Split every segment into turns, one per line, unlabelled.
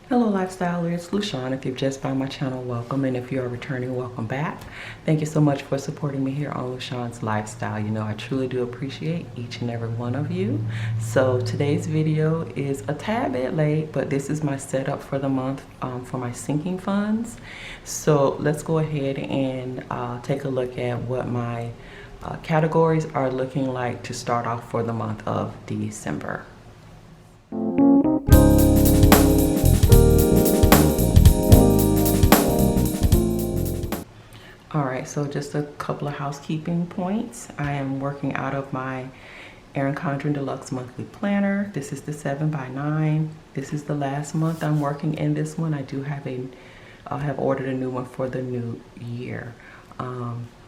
Hello lifestylers, it's Lushawn. If you've just found my channel, welcome, and if you are returning, welcome back. Thank you so much for supporting me here on Lushawn's Lifestyle. You know, I truly do appreciate each and every one of you. So today's video is a tad bit late, but this is my setup for the month for my sinking funds. So let's go ahead and take a look at what my categories are looking like to start off for the month of December. Alright, so just a couple of housekeeping points. I am working out of my Erin Condren Deluxe monthly planner. This is the 7x9. This is the last month I'm working in this one. I do have have ordered a new one for the new year.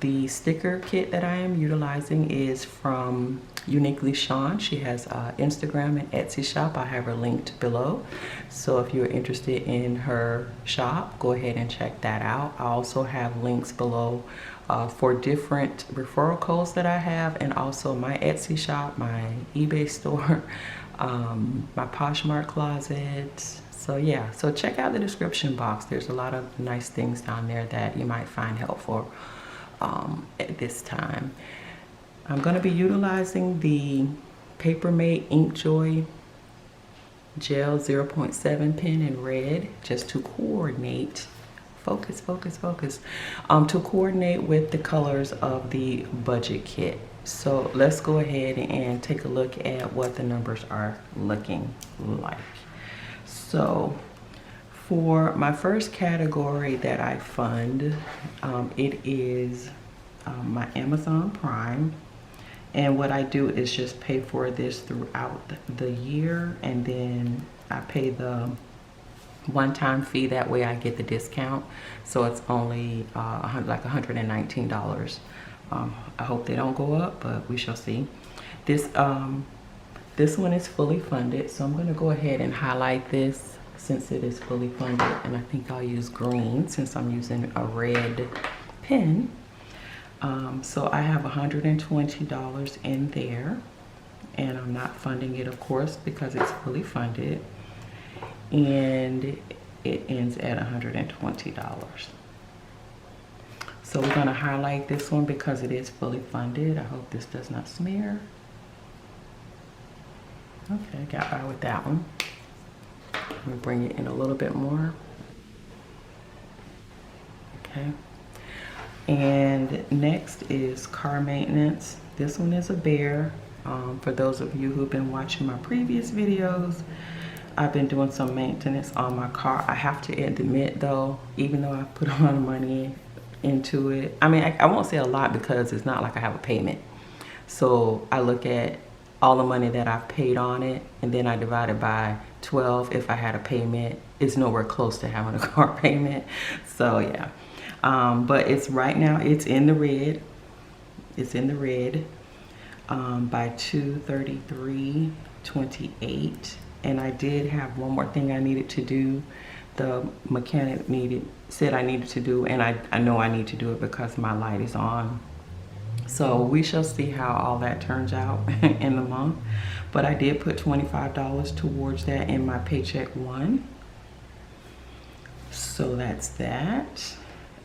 The sticker kit that I am utilizing is from Lushawn. She has Instagram and Etsy shop. I have her linked below. So if you're interested in her shop, go ahead and check that out. I also have links below for different referral codes that I have, and also my Etsy shop, my eBay store, my Poshmark Closet. So yeah, so check out the description box. There's a lot of nice things down there that you might find helpful at this time. I'm going to be utilizing the Paper Mate Ink Joy Gel 0.7 pen in red just to coordinate, to coordinate with the colors of the budget kit. So let's go ahead and take a look at what the numbers are looking like. So for my first category that I fund, it is my Amazon Prime. And what I do is just pay for this throughout the year, and then I pay the one-time fee. That way I get the discount. So it's only like $119. I hope they don't go up, but we shall see. This one is fully funded, so I'm going to go ahead and highlight this since it is fully funded, and I think I'll use green since I'm using a red pen. So I have $120 in there, and I'm not funding it, of course, because it's fully funded, and it ends at $120. So we're going to highlight this one because it is fully funded. I hope this does not smear. Okay, got by with that one. Let me bring it in a little bit more. Okay. And next is car maintenance. This one is a bear. For those of you who've been watching my previous videos, I've been doing some maintenance on my car. I have to admit though, even though I put a lot of money into it, I mean, I won't say a lot because it's not like I have a payment. So I look at all the money that I've paid on it, and then I divide it by 12 if I had a payment. It's nowhere close to having a car payment. So yeah. But it's right now, it's in the red. It's in the red by $233.28. And I did have one more thing I needed to do. The mechanic said I needed to do, and I know I need to do it because my light is on. So we shall see how all that turns out in the month. But I did put $25 towards that in my paycheck one. So that's that.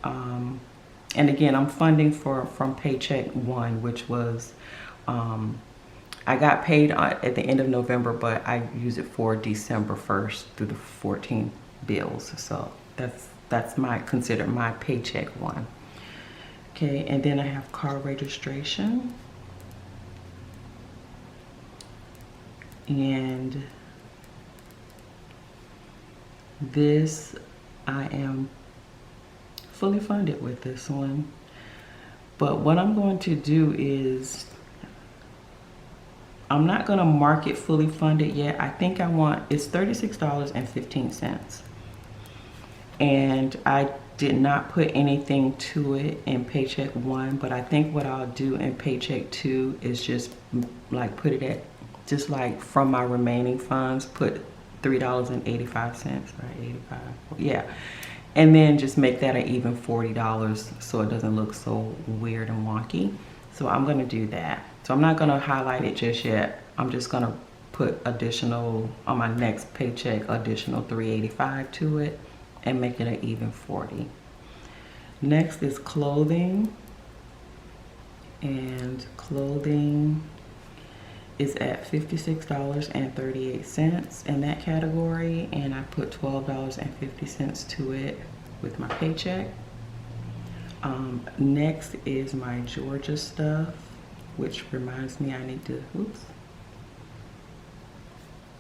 And again, I'm funding from paycheck one, which was, I got paid at the end of November, but I use it for December 1st through the 14 bills. So that's considered my paycheck one. Okay, and then I have car registration. And this, I am fully funded with this one. But what I'm going to do is, I'm not going to mark it fully funded yet. I think it's $36.15. And I did not put anything to it in paycheck one, but I think what I'll do in paycheck two is just like put it at, just like from my remaining funds, put $3.85, right? 85, yeah. And then just make that an even $40 so it doesn't look so weird and wonky. So I'm gonna do that. So I'm not gonna highlight it just yet. I'm just gonna put additional, on my next paycheck, additional $385 to it and make it an even 40. Next is clothing, and clothing is at $56.38 in that category, and I put $12.50 to it with my paycheck. Next is my Georgia stuff, which reminds me I need to,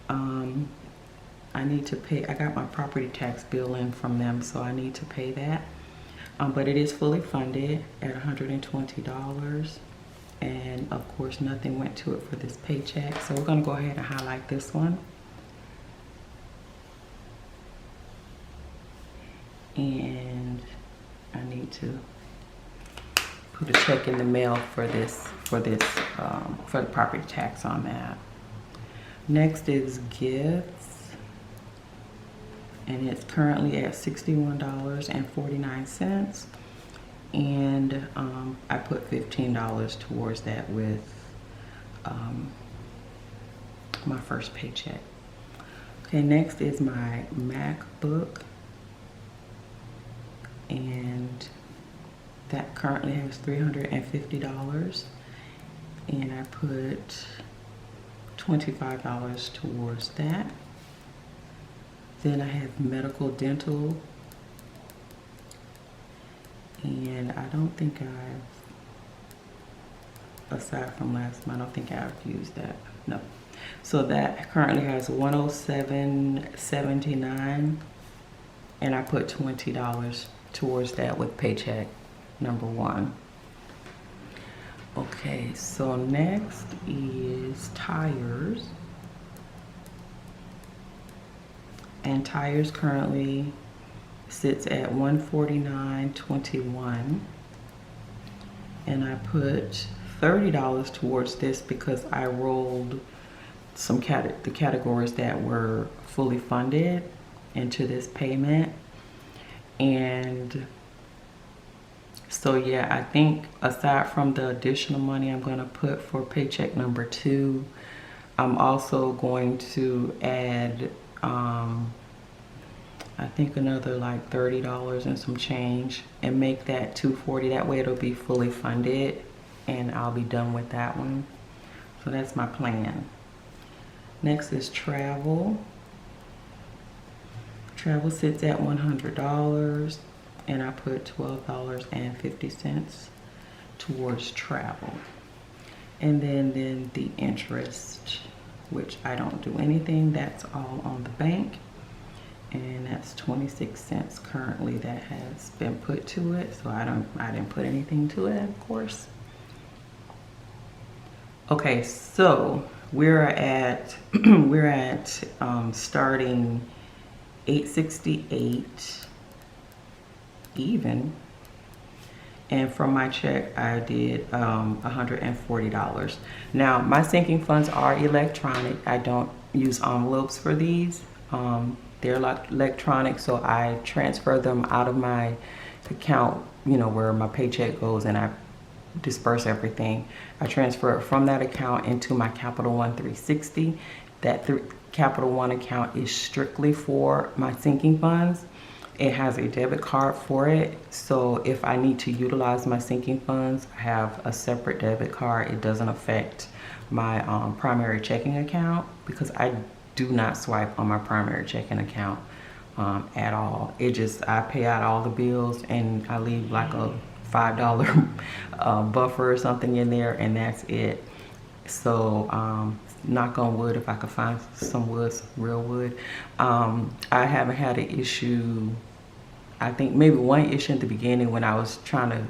I need to pay, I got my property tax bill in from them, so I need to pay that. But it is fully funded at $120. And of course, nothing went to it for this paycheck. So we're gonna go ahead and highlight this one. And I need to put a check in the mail for for the property tax on that. Next is gifts, and it's currently at $61.49, and I put $15 towards that with my first paycheck. Okay, next is my MacBook, and that currently has $350, and I put $25 towards that. Then I have medical dental, and I don't think aside from last month, I don't think I've used that. No. So that currently has $107.79, and I put $20 towards that with paycheck number 1. Okay, so next is tires. And tires currently sits at $149.21, and I put $30 towards this because I rolled some the categories that were fully funded into this payment. And so yeah, I think aside from the additional money I'm going to put for paycheck number 2, I'm also going to add I think another like $30 and some change and make that $240. That way it'll be fully funded and I'll be done with that one. So that's my plan. Next is travel. Travel sits at $100, and I put $12.50 towards travel. And then the interest, which I don't do anything, that's all on the bank. And that's 26 cents currently that has been put to it. So I didn't put anything to it, of course. Okay, so we're at starting 868 even, and from my check I did $140. Now my sinking funds are electronic. I don't use envelopes for these. They're like electronic, so I transfer them out of my account, you know, where my paycheck goes, and I disperse everything. I transfer it from that account into my Capital One 360. That Capital One account is strictly for my sinking funds. It has a debit card for it, so if I need to utilize my sinking funds, I have a separate debit card. It doesn't affect my primary checking account because I do not swipe on my primary checking account at all. It just, I pay out all the bills and I leave like a $5 buffer or something in there, and that's it. So knock on wood, if I could find some wood, some real wood. I haven't had an issue. I think maybe one issue at the beginning when I was trying to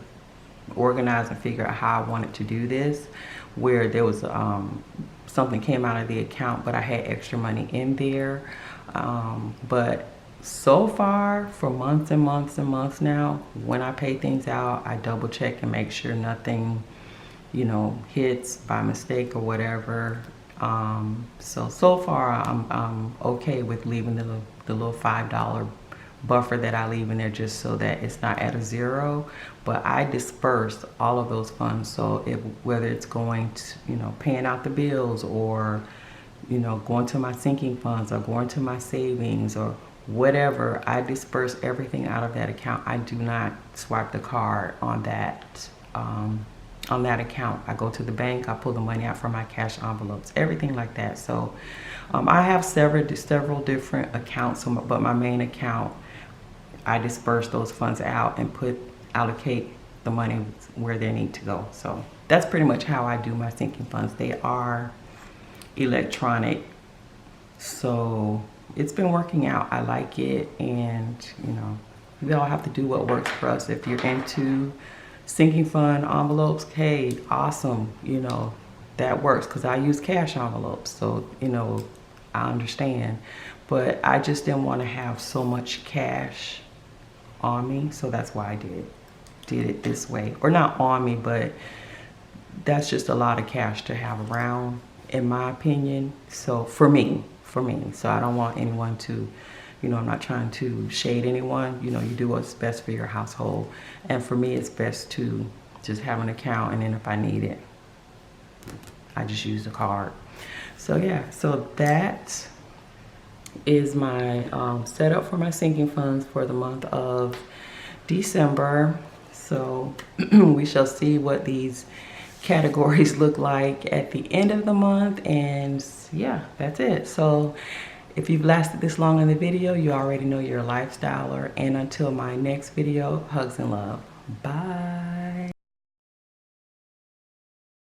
organize and figure out how I wanted to do this, where there was something came out of the account, but I had extra money in there. But so far, for months and months and months now, when I pay things out, I double check and make sure nothing, you know, hits by mistake or whatever. So far I'm okay with leaving the little $5 buffer that I leave in there just so that it's not at a zero. But I disperse all of those funds, so whether it's going to, you know, paying out the bills or, you know, going to my sinking funds or going to my savings or whatever, I disperse everything out of that account. I do not swipe the card on that account. I go to the bank, I pull the money out from my cash envelopes, everything like that. So I have several different accounts, but my main account, I disperse those funds out and allocate the money where they need to go. So that's pretty much how I do my sinking funds. They are electronic, so it's been working out. I like it, and you know, we all have to do what works for us. If you're into sinking fund envelopes, hey, awesome, you know, that works, because I use cash envelopes, so you know, I understand. But I just didn't want to have so much cash on me, so that's why I did it this way. Or not on me, but that's just a lot of cash to have around, in my opinion. So for me, so I don't want anyone to, you know, I'm not trying to shade anyone. You know, you do what's best for your household, and for me it's best to just have an account, and then if I need it, I just use the card. So yeah, so that is my setup for my sinking funds for the month of December. So we shall see what these categories look like at the end of the month, and yeah, that's it. So if you've lasted this long in the video, you already know you're a lifestyler, and until my next video, hugs and love. Bye.